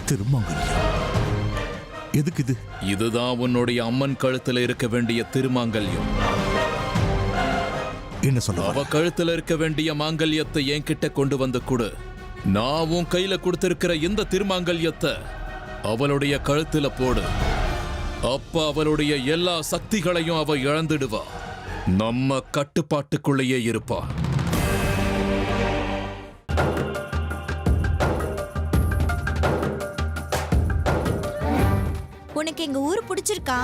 திருமாங்கல்யம் எதுக்கு இது? இதுதான் உன்னுடைய அம்மன் கழுத்துல இருக்க வேண்டிய திருமாங்கல்யம். என்ன சொல்ல? அவ கழுத்துல இருக்க வேண்டிய மாங்கல்யத்தை என்கிட்ட கொண்டு வந்து கொடு. நான் உன் கையில கொடுத்திருக்கிற இந்த திருமாங்கல்யத்தை அவளுடைய கழுத்துல போடு. அப்ப அவளுடைய எல்லா சக்திகளையும் அவ இழந்துடுவா. நம்ம கட்டுப்பாட்டுக்குள்ளேயே இருப்பா. உனக்கு எங்க ஊரு பிடிச்சிருக்கா?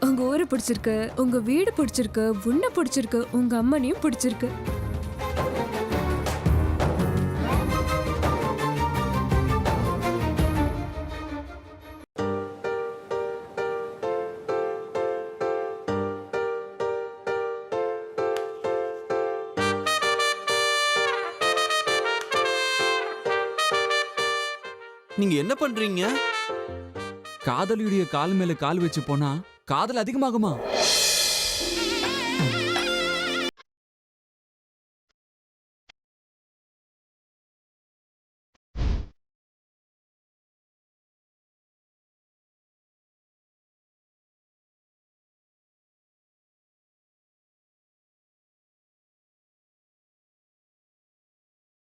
உங்க ஊரு பிடிச்சிருக்கு, உங்க வீடு பிடிச்சிருக்கு, உன்னை பிடிச்சிருக்கு, உங்க அம்மனையும் பிடிச்சிருக்கு. நீங்க என்ன பண்றீங்க? காதலியுடைய கால் மேல கால் வச்சு போனா காதல் அதிகமாகுமா?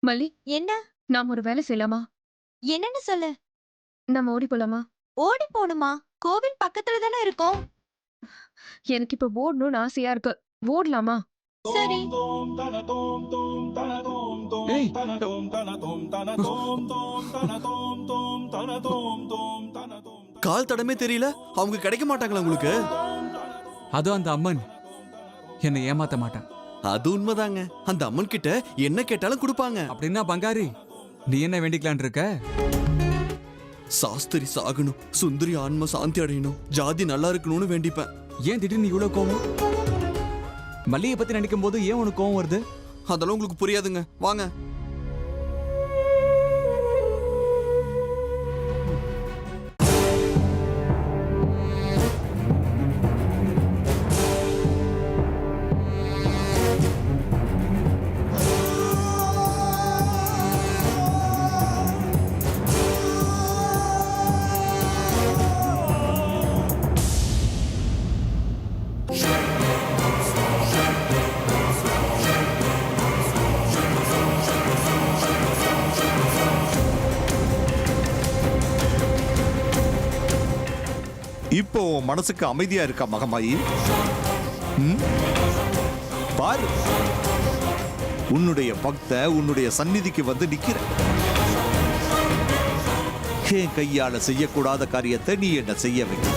மல்லி, என்ன? நாம ஒரு வேலை செய்யலாமா? என்னன்னு சொல்லு. நம்ம ஓடி போலாமா? ஓடி போணுமா? கோவில் பக்கத்துல தானே இருக்கோம். எனக்கு இப்ப ஓடணும்னு ஆசையா இருக்கு. ஓடலாமா? சரி. ஏய், கால் தடமே தெரியல. அவங்க கிடைக்க மாட்டாங்களா உங்களுக்கு? அதோ அந்த அம்மன் என்னை ஏமாத்த மாட்டான். அது உண்மைதாங்க. அந்த அம்மன் கிட்ட என்ன கேட்டாலும் கொடுப்பாங்க. அப்படின்னா பங்காரி, நீ என்ன வேண்டிக்கலான் இருக்க? சாஸ்திரி சாகணும், சுந்தரி ஆன்ம சாந்தி அடையணும், ஜாதி நல்லா இருக்கணும்னு வேண்டிப்பேன். ஏன் திடீர்னு இவ்வளவு கோவம்? மல்லிகை பத்தி நினைக்கும் போது ஏன் உனக்கு கோவம் வருது? அதெல்லாம் உங்களுக்கு புரியாதுங்க. வாங்க. இப்போ மனசுக்கு அமைதியா இருக்கா மகமாயி? பாரு, உன்னுடைய பக்த உன்னுடைய சந்நிதிக்கு வந்து நிக்கிற. என் கையால செய்யக்கூடாத காரியத்தை நீ என்ன செய்ய வைக்க?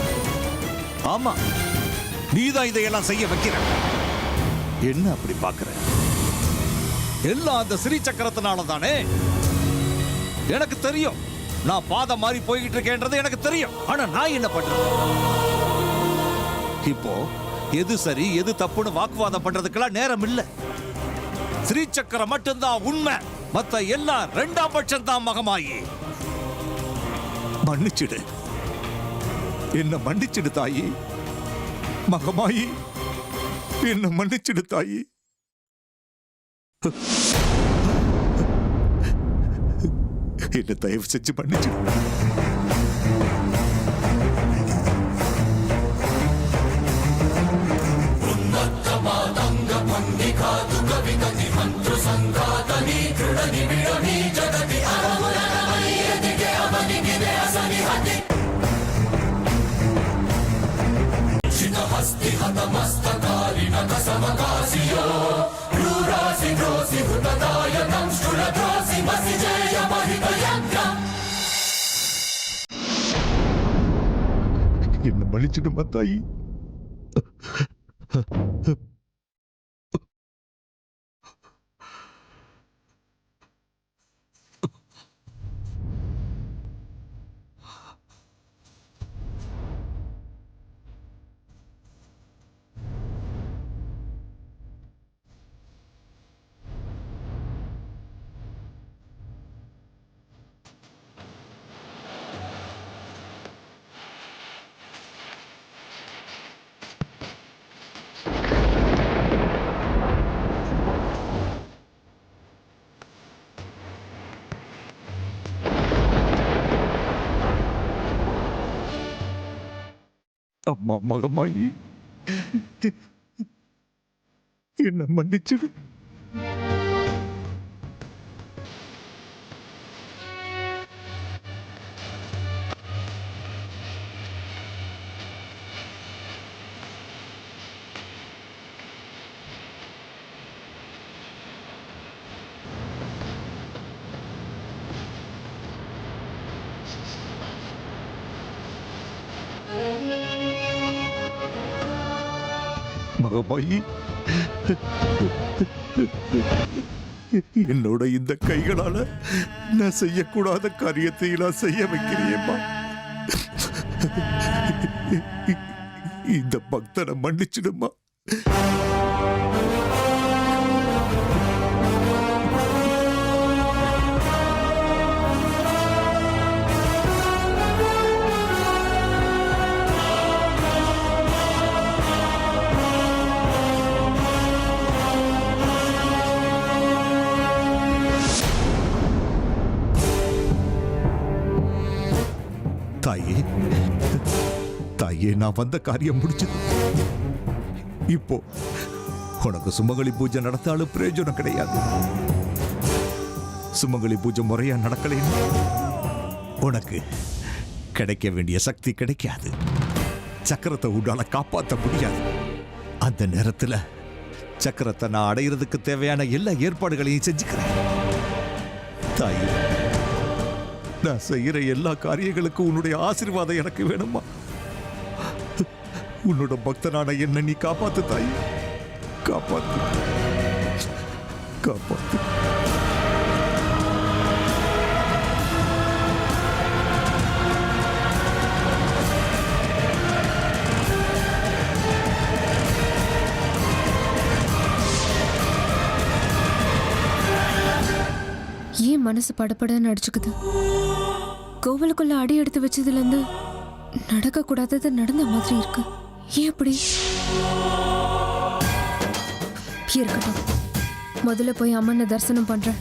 ஆமா, நீதான் இதையெல்லாம் செய்ய வைக்கிற. என்ன அப்படி பாக்குற? எல்லாம் அந்த ஸ்ரீ சக்கரத்தினால தானே. எனக்கு தெரியும், நான் பாதம் மாறி போய்கிட்டு இருக்கேன்றது எனக்கு தெரியும். ஆனா நான் என்ன பண்றேன்? இப்போ எது சரி எது தப்புன்னு வாக்குவாதம் பண்றதுக்கெல்லாம் நேரம் இல்ல. ஸ்ரீ சக்கரம் மட்டும்தான் உண்மை, மத்த எல்லாம் ரெண்டாம் பட்சம் தான். மகமாயி, மன்னிச்சிடு, என்ன மன்னிச்சிடு தாயி. மகமாயி, என்ன மன்னிச்சிடு தாயி. என்ன தயவு செஞ்சு பண்ணிச்சு. என்ன மன்னிச்சிடுமா தாயி. அம்மா மகமாயி என்ன மன்னிச்சிடு. மகமாயி, என்னோட இந்த கைகளால நான் செய்யக்கூடாத காரியத்தை நான் செய்ய வைக்கிறேம்மா. இந்த பக்தனை மன்னிச்சிடுமா. தாயே, தாயே, நான் வந்த காரியம் முடிச்சது. இப்போ உனக்கு சுமங்கலி பூஜை நடத்தாலும் பிரயோஜனம் கிடையாது. சுமங்கலி பூஜை முறையா நடக்கலைன்னு உனக்கு கிடைக்க வேண்டிய சக்தி கிடைக்காது. சக்கரத்தை உன்னால காப்பாற்ற முடியாது. அந்த நேரத்துல சக்கரத்தை நான் அடையிறதுக்கு தேவையான எல்லா ஏற்பாடுகளையும் செஞ்சுக்கிறேன். தாயே, நான் செய்யற எல்லா காரியங்களுக்கும் உன்னுடைய ஆசீர்வாதம் எனக்கு வேணுமா. உன்னோட பக்தனான என்ன நீ காப்பாத்து தாய், காப்பாத்து, காப்பாத்து. ஏன் மனசு படபடன்னு அடிச்சுக்குது? கோவிலுக்குள்ள அடி எடுத்து வச்சதுல இருந்து நடக்க கூடாதது நடந்த மாதிரி இருக்கு. ஏன் அப்படி இருக்கட்டும், முதல்ல போய் அம்மனை தரிசனம் பண்றேன்.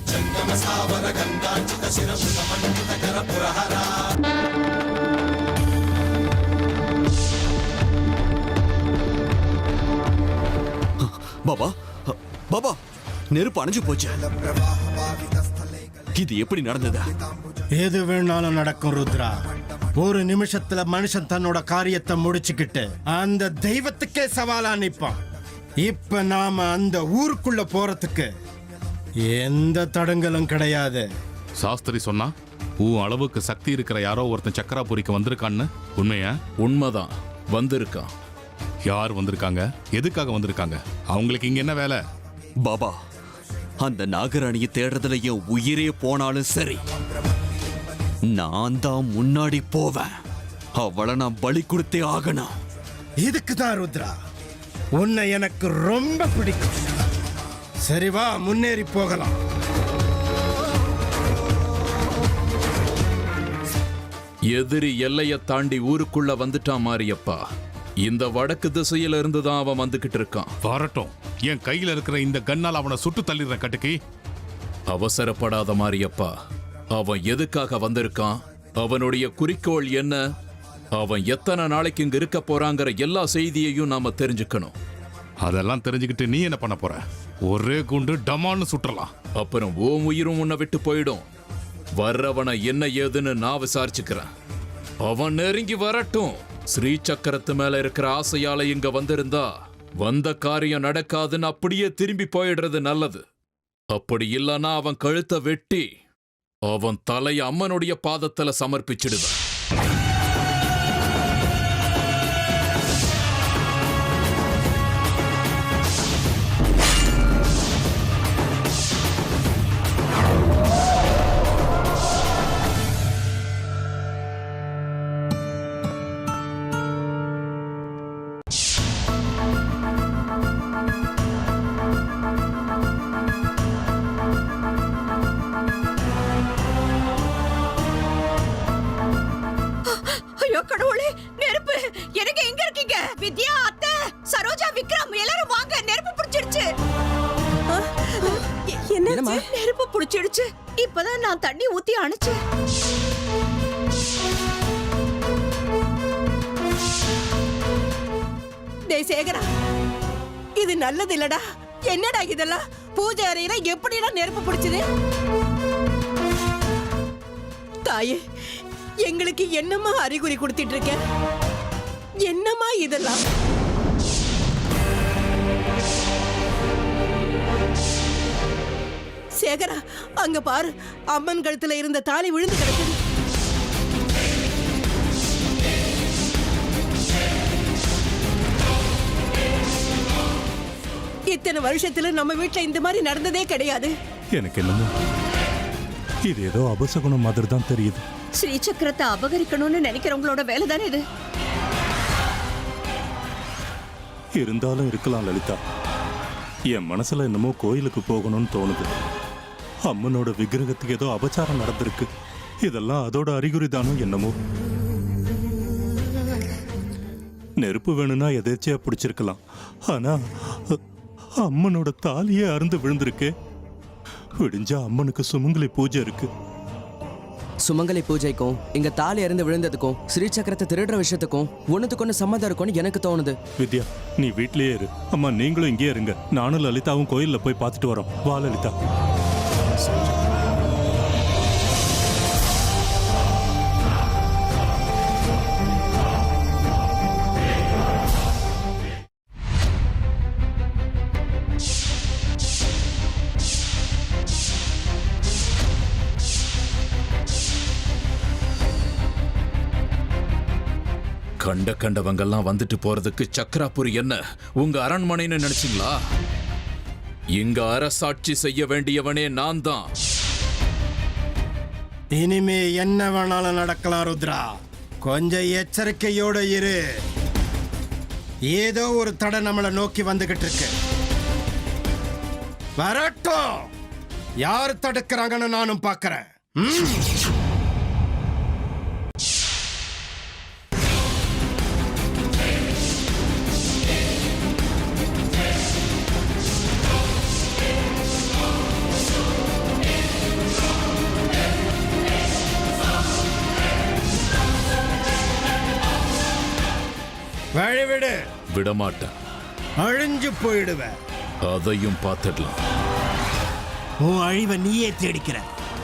பாபா, பாபா, நெருப்பு அணைஞ்சு போச்சு. இது எப்படி நடந்தது? எது வேணாலும் நடக்கும் ருத்ரா. ஒரு நிமிஷத்துல மனுஷன் தன்னோட காரியத்தை முடிச்சுக்கிட்டு அந்த தெய்வத்துக்கே சவாலா நிப்பான். இப்ப நாம அந்த ஊருக்குள்ள போறதுக்கு எந்த தடங்களும் கிடையாது. சாஸ்திரி சொன்னா உன் அளவுக்கு சக்தி இருக்கிற யாரோ ஒருத்தன் சக்கராபுரிக்கு வந்திருக்கான்னு உண்மையா? உண்மைதான், வந்திருக்கான். யார் வந்திருக்காங்க? எதுக்காக வந்திருக்காங்க? அவங்களுக்கு இங்க என்ன வேலை? பாபா, அந்த நாகராணியை தேடுறதுல என் உயிரே போனாலும் சரி, நான் தான் முன்னாடி போவேன். அவளை நான் பலி கொடுத்தே ஆகணும். இதுக்கு தான் ருத்ரா உன்னை எனக்கு ரொம்ப பிடிக்கும். சரி வா, முன்னேறி போகலாம். எதிரி எல்லையை தாண்டி ஊருக்குள்ள வந்துட்டான் மாரியப்பா. இந்த வடக்கு திசையில இருந்து தான் அவன் வந்துகிட்டு இருக்கான். வரட்டும், என் கையில இருக்கிற இந்த கண்ணால் அவனை சுட்டு தள்ளிடுறேன். கட்டுக்கி, அவசரப்படாத மாரியப்பா. அவன் எதுக்காக வந்திருக்கான், அவனுடைய குறிக்கோள் என்ன, அவன் எத்தனை நாளைக்கு இங்க இருக்க போறாங்கிற எல்லா செய்தியையும் நாம தெரிஞ்சுக்கணும். அதெல்லாம் தெரிஞ்சுக்கிட்டு நீ என்ன பண்ண போற? ஒரே குண்டு டமான்னு சுற்றலாம். அப்புறம் ஓம் உயிரும் உன்னை விட்டு போயிடும். வர்றவனை என்ன ஏதுன்னு நான் விசாரிச்சுக்கிறேன். அவன் நெருங்கி வரட்டும். ஸ்ரீ சக்கரத்து மேல இருக்கிற ஆசையால இங்க வந்திருந்தா வந்த காரியம் நடக்காதுன்னு அப்படியே திரும்பி போயிடுறது நல்லது. அப்படி இல்லைன்னா அவன் கழுத்தை வெட்டி அவன் தலையை அம்மனுடைய பாதத்துல சமர்ப்பிச்சிடுவேன். கடவுளே, நெருப்பு! எனக்கு எங்க இருக்கீங்க? வித்யா, அத்தை, சரோஜா, விக்ரம் எல்லாரும் வாங்க, நெருப்பு பிடிச்சிடுச்சு. என்ன? நெருப்பு பிடிச்சிடுச்சு. இப்பதான் நான் தண்ணி ஊத்தி அணைச்சேன். டேய் சேகரா, இது நல்லது இல்லடா. என்னடா இதெல்லாம்? பூஜை அறையில எப்படிடா நெருப்பு பிடிச்சது? தாயே, எங்களுக்கு என்னமா அறிகுறி கொடுத்துட்டு இருக்க? என்னமா இதெல்லாம்? சேகரா, அங்க பாரு, அம்மன் கழுத்துல இருந்த தாலி விழுந்து கிடக்குது. இத்தனை வருஷத்துல நம்ம வீட்டுல இந்த மாதிரி நடந்ததே கிடையாது. எனக்கு என்னமோ இது ஏதோ அபசகுணம் மாதிரி தான் தெரியுது. ஸ்ரீ சக்கரத்தை அபகரிக்கணும்னு நினைக்கிறவங்களோட வேலை தானே இது. இருந்தாலும் இருக்கலாம் லலிதா. என் மனசுல என்னமோ கோயிலுக்கு போகணும்னு தோணுது. அம்மனோட விக்கிரகத்துக்கு ஏதோ அபச்சாரம் நடந்திருக்கு. இதெல்லாம் அதோட அறிகுறி தானோ என்னமோ. நெருப்பு வேணும்னா எதேச்சியா பிடிச்சிருக்கலாம். ஆனா அம்மனோட தாலியே அறுந்து விழுந்திருக்கு. விடிஞ்சா அம்மனுக்கு சுமங்கலி பூஜை இருக்கு. சுமங்கலி பூஜைக்கும் இங்க தாலி இறந்து விழுந்ததுக்கும் ஸ்ரீ சக்கரத்தை திருடுற விஷயத்துக்கும் ஒண்ணுத்துக்கு ஒண்ணு சம்மந்தம் இருக்கும்னு எனக்கு தோணுது. வித்யா, நீ வீட்லயே இரு. அம்மா நீங்களும் இங்கே இருங்க. நானும் லலிதாவும் கோயில்ல போய் பார்த்துட்டு வரோம். வா லலிதா. கண்டவங்கெல்லாம் வந்துட்டு போறதுக்கு சக்கராபுரி என்ன உங்க அரண்மனைன்னு நினைச்சீங்களா? இங்க அரசாட்சி செய்ய வேண்டியவனே நான் தான். இனிமே என்ன வேணாலும் நடக்கலாம் ருத்ரா. கொஞ்சம் எச்சரிக்கையோட இரு. ஏதோ ஒரு தடை நம்மளை நோக்கி வந்துகிட்டு இருக்கு. வரட்டும். யார் தடுக்கிறாங்கன்னு நானும் பார்க்கறேன். வழிவிடு. விடமாட்டேன். அழிஞ்சு போயிடுவேன். அதையும் பார்த்துடலாம். உன் அழிவை நீயே தேடிக்கிற.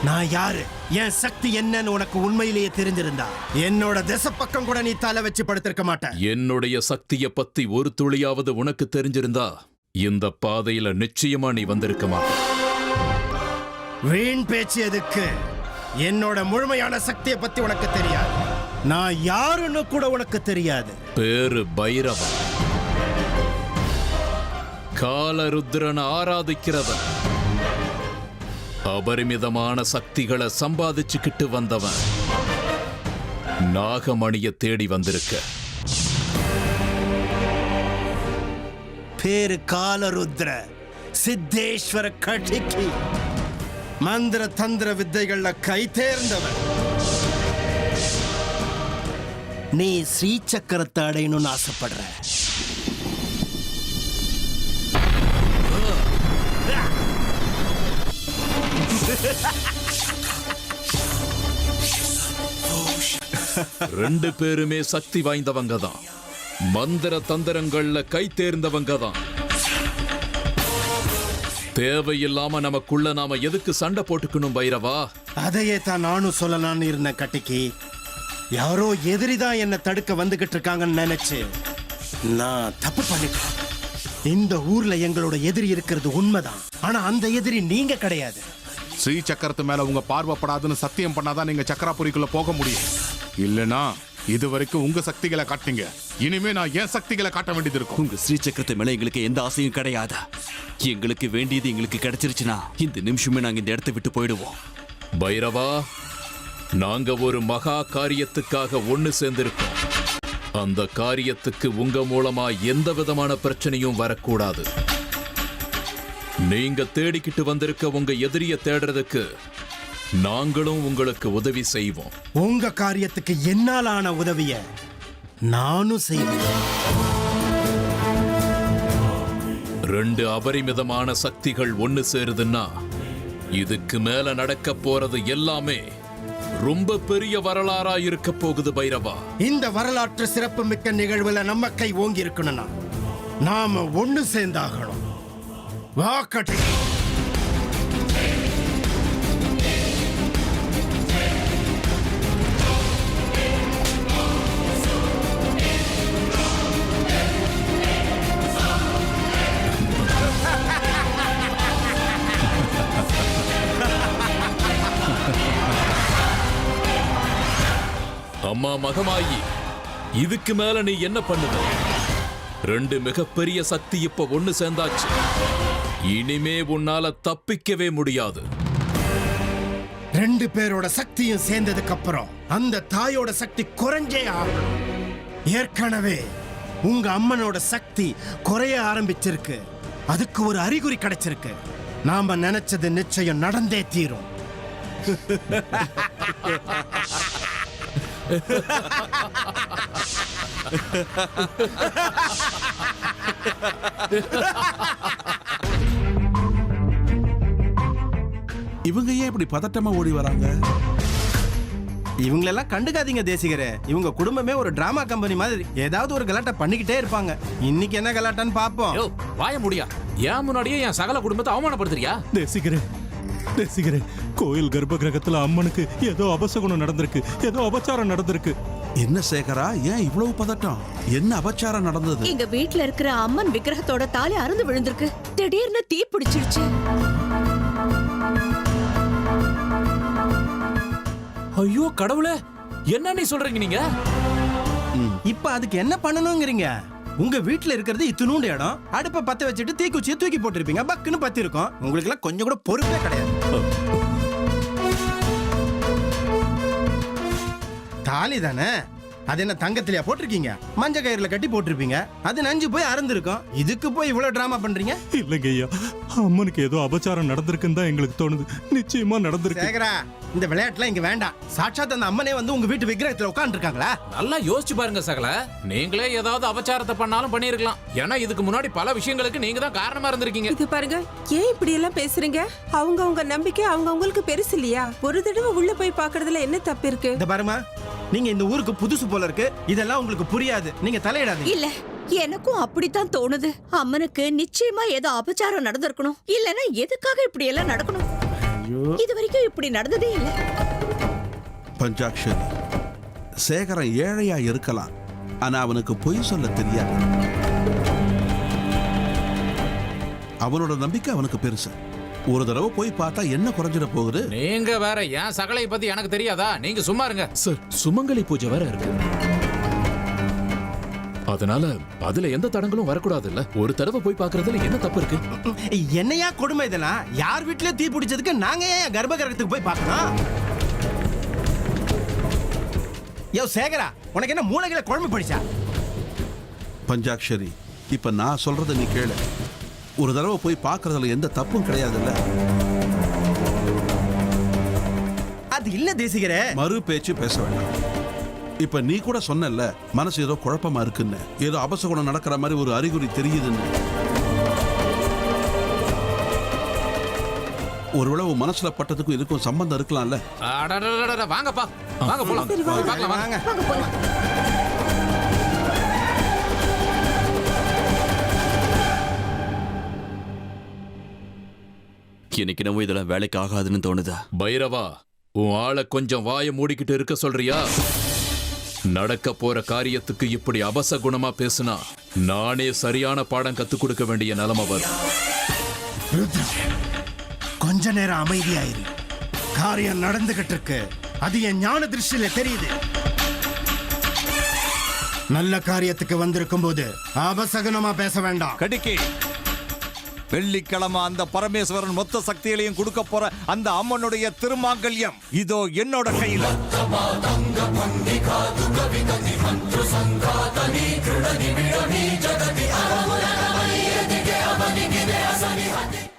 நான் யாரு, என் சக்தி என்னன்னு உனக்கு உண்மையிலேயே தெரிஞ்சிருந்தா என்னோட திசை பக்கம் கூட நீ தலை வச்சு படுத்திருக்க மாட்ட. என்னுடைய சக்தியை பத்தி ஒரு துளியாவது உனக்கு தெரிஞ்சிருந்தா இந்த பாதையில நிச்சயமா நீ வந்திருக்க மாட்ட. வீண் பேச்சு எதுக்கு? என்னோட முழுமையான சக்தியை பத்தி உனக்கு தெரியாது. நான் யாருன்னு கூட உனக்கு தெரியாது. பேரு பைரவன். காலருத்ரனை ஆராதிக்கிறவன். அபரிமிதமான சக்திகளை சம்பாதிச்சுக்கிட்டு வந்தவன். நாகமணிய தேடி வந்திருக்க. பேரு காலருத்ர சித்தேஸ்வர கட்டிக்கு. மந்திர தந்திர வித்தைகள்ல கை தேர்ந்தவன். நீ ஸ்ரீ சக்கரத்தை அடையணும்னு ஆசைப்படுற. ரெண்டு பேருமே சக்தி வாய்ந்தவங்க தான். மந்திர தந்திரங்கள்ல கை தேர்ந்தவங்க தான். தேவையில்லாம நமக்குள்ள நாம எதுக்கு சண்டை போட்டுக்கணும் பைரவா? அதையே தான் நானும் சொல்லலான்னு இருந்தேன் கட்டிக்கு. யாரோ எதிரிதான் என்ன தடுக்க வந்துகிட்டு இருக்காங்கன்னு நினைச்சு நான் தப்பு பண்ணிட்டேன். இந்த ஊர்ல எங்களோட எதிரி இருக்கிறது உண்மைதான். ஆனா அந்த எதிரி நீங்க கிடையாது. ஸ்ரீ சக்கரத்து மேல உங்க பார்வைப்படாதுன்னு சத்தியம் பண்ணாதான் நீங்க சக்கராபுரிக்குள்ள போக முடியும். இல்லனா இது வரைக்கும் உங்க சக்திகளை காட்டுங்க. இனிமே நான் என் சக்திகளை காட்ட வேண்டியது இருக்கும். உங்க ஸ்ரீ சக்கரத்து மேல எங்களுக்கு எந்த ஆசையும் கிடையாது. எங்களுக்கு வேண்டியது எங்களுக்கு கிடைச்சிருச்சுன்னா இந்த நிமிஷமே நாங்க இந்த இடத்தை விட்டு போயிடுவோம். பைரவா, நாங்க ஒரு மகா காரியத்துக்காக ஒன்னு சேர்ந்திருக்கோம். அந்த காரியத்துக்கு உங்க மூலமா எந்த விதமான பிரச்சனையும் வரக்கூடாது. நீங்க தேடிக்கிட்டு வந்திருக்க உங்க எதிரிய தேடுறதுக்கு நாங்களும் உங்களுக்கு உதவி செய்வோம். உங்க காரியத்துக்கு என்னாலான உதவிய நானும் செய்வேன். ரெண்டு அபரிமிதமான சக்திகள் ஒன்னு சேருதுன்னா இதுக்கு மேல நடக்க போறது எல்லாமே ரொம்ப பெரிய வரலாறா இருக்க போகுது பைரவா. இந்த வரலாற்று சிறப்பு மிக்க நிகழ்வுல நம்ம கை ஓங்கி இருக்கணும்னா நாம ஒண்ணு சேர்ந்தாகணும். வா கட்டி. அம்மா மகமாயி, இதுக்கு மேல நீ என்ன பண்ணுவ? ரெண்டு மிகப்பெரிய சக்தி இப்ப ஒண்ணு சேர்ந்தாச்சு. இனிமே உன்னால தப்பிக்கவே முடியாது. ரெண்டு பேரோட சக்தியும் சேர்ந்ததுக்கு அப்புறம் அந்த தாயோட சக்தி குறைஞ்சே ஆகணும். ஏற்கனவே உங்க அம்மனோட சக்தி குறைய ஆரம்பிச்சிருக்கு. அதுக்கு ஒரு அறிகுறி கிடைச்சிருக்கு. நாம நினைச்சது நிச்சயம் நடந்தே தீரும். இவங்க ஏன் இப்படி பதட்டமா ஓடி வராங்க? இவங்களெல்லாம் கண்டுக்காதீங்க தேசிகரே. இவங்க குடும்பமே ஒரு டிராமா கம்பெனி மாதிரி ஏதாவது ஒரு கலாட்டா பண்ணிக்கிட்டே இருப்பாங்க. இன்னைக்கு என்ன கலாட்டான்னு பாப்போம். வாய முடியா? ஏன் முன்னாடியே என் சகல குடும்பத்தை அவமானப்படுத்துறியா? தேசிகரே, கோயில் கர்ப்ப கிரகத்துல அம்மனுக்கு ஏதோ அபசகுணம் நடந்திருக்கு, ஏதோ அபச்சாரம் நடந்திருக்கு. என்ன சேகரா, ஏன் இவ்வளவு பதட்டம்? என்ன அபச்சாரம் நடந்தது? எங்க வீட்ல இருக்கிற அம்மன் விக்கிரகத்தோட தாலி அறுந்து விழுந்திருக்கு. திடீர்னு தீ பிடிச்சிருச்சு. ஐயோ கடவுளே, என்ன நீ சொல்றீங்க நீங்க? இப்ப அதுக்கு என்ன பண்ணணுங்கிறீங்க? உங்க வீட்ல இருக்கிறது இத்தினூண்டு இடம். அடுப்ப பத்த வச்சுட்டு தீக்குச்சியை தூக்கி போட்டிருப்பீங்க. பக்குன்னு பத்தி இருக்கும். உங்களுக்கு எல்லாம் கொஞ்சம் கூட பொறுப்பே கிடையாது. தாலி தானே, அது என்ன தங்கத்திலேயே போட்டிருக்கீங்க? மஞ்ச கயிறுல கட்டி போட்டிருப்பீங்க. அது நஞ்சு போய் அறந்திருக்கும். இதுக்கு போய் இவ்வளவு டிராமா பண்றீங்க? இல்லைங்க ஐயா, அம்மனுக்கு ஏதோ அபச்சாரம் நடந்திருக்குன்னு தான் எங்களுக்கு தோணுது. நிச்சயமா நடந்திருக்கு. சேகரா, இந்த விளையாட்டுலாம் இங்க வேண்டாம். சாட்சாத் அந்த அம்மனே வந்து உங்க வீட்டு விக்கிரகத்துல உட்கார்ந்து இருக்காங்களா? நல்லா யோசிச்சு பாருங்க சகல. நீங்களே ஏதாவது அபச்சாரத்தை பண்ணாலும் பண்ணிருக்கலாம். ஏன்னா இதுக்கு முன்னாடி பல விஷயங்களுக்கு நீங்க தான் காரணமா இருந்திருக்கீங்க. இது பாருங்க, ஏன் இப்படி எல்லாம் பேசுறீங்க? அவங்க நம்பிக்கை அவங்களுக்கு பெருசு இல்லையா? ஒரு தடவை உள்ள போய் பாக்குறதுல என்ன தப்பு இருக்கு? இந்த பாருமா, நீங்க இந்த ஊருக்கு புதுசு போல இருக்கு. இதெல்லாம் உங்களுக்கு புரியாது. நீங்க தலையிடாதீங்க. இல்ல, எனக்கும் அப்படித்தான் தோணுது. அம்மனுக்கு நிச்சயமா ஏதோ அபச்சாரம் நடந்திருக்கணும். இல்லனா எதுக்காக இப்படி எல்லாம் நடக்கணும்? இது வரைக்கும் இப்படி நடந்ததே இல்ல. பஞ்சாக்ஷரி, சேகரன் ஏழையா இருக்கலாம், ஆனா அவனுக்கு பொய் சொல்ல தெரியாது. அவனோட நம்பிக்கை அவனுக்கு பெருசு. ஒரு தடவை போய் பார்த்தா என்ன குறைஞ்சிட போகுது? நீங்க வேற ஏன் சகலை பத்தி எனக்கு தெரியாதா? நீங்க சும்மா இருங்க சார். சுமங்கலி பூஜை வேற இருக்கு, அதனால அதுல எந்த தடங்களும் வரக்கூடாது இல்ல. ஒரு தடவை போய் பாக்குறதுல என்ன தப்பு இருக்கு? என்னையா கொடுமை இதெல்லாம்? யார் வீட்லயே தீ பிடிச்சதுக்கு நாங்க ஏன் கர்ப்ப கிரகத்துக்கு போய் பார்க்கணும்? யோ சேகரா, உனக்கு என்ன மூளைகளை குழம்பு படிச்சா? பஞ்சாக்ஷரி, இப்ப நான் சொல்றத நீ கேளு. ஒரு தடவை போய் பார்க்கறதுல எந்த தப்பும் கிடையாதுல்ல. அது இல்ல தேசிகரே. மறு பேச்சு பேச வேண்டாம். இப்ப நீ கூட சொன்னல, மனசு ஏதோ குழப்பமா இருக்குன்னு, ஏதோ அபசகுணம் நடக்கிற மாதிரி ஒரு அறிகுறி தெரியுதுன்னு. ஒருவேளை உன் மனசுல பட்டதுக்கும் இதுக்கும் சம்பந்தம் இருக்கலாம்ல. வாங்கப்பா, வாங்க போலாம். பார்க்கலாம், வாங்க. எனக்கு என்னவோ இதெல்லாம் வேலைக்கு ஆகாதுன்னு தோணுதா? பைரவா, உன் ஆளை கொஞ்சம் வாயை மூடிக்கிட்டு இருக்க சொல்றியா? நடக்க போற காரியத்துக்கு இப்படி அபசகுணமா பேசுனா நானே சரியான பாடம் கத்துக் கொடுக்க வேண்டிய நிலைமை வரும். கொஞ்ச நேரம் அமைதியாயிரு. காரியம் நடந்துகிட்டு இருக்கு. அது என் ஞான திருஷ்டில தெரியுது. நல்ல காரியத்துக்கு வந்திருக்கும் போது அபசகுனமா பேச வேண்டாம். கடிக்கி, வெள்ளிக்கிழமை அந்த பரமேஸ்வரன் மொத்த சக்திகளையும் கொடுக்க போற அந்த அம்மனுடைய திருமாங்கல்யம் இதோ என்னோட கையில. மந்திகா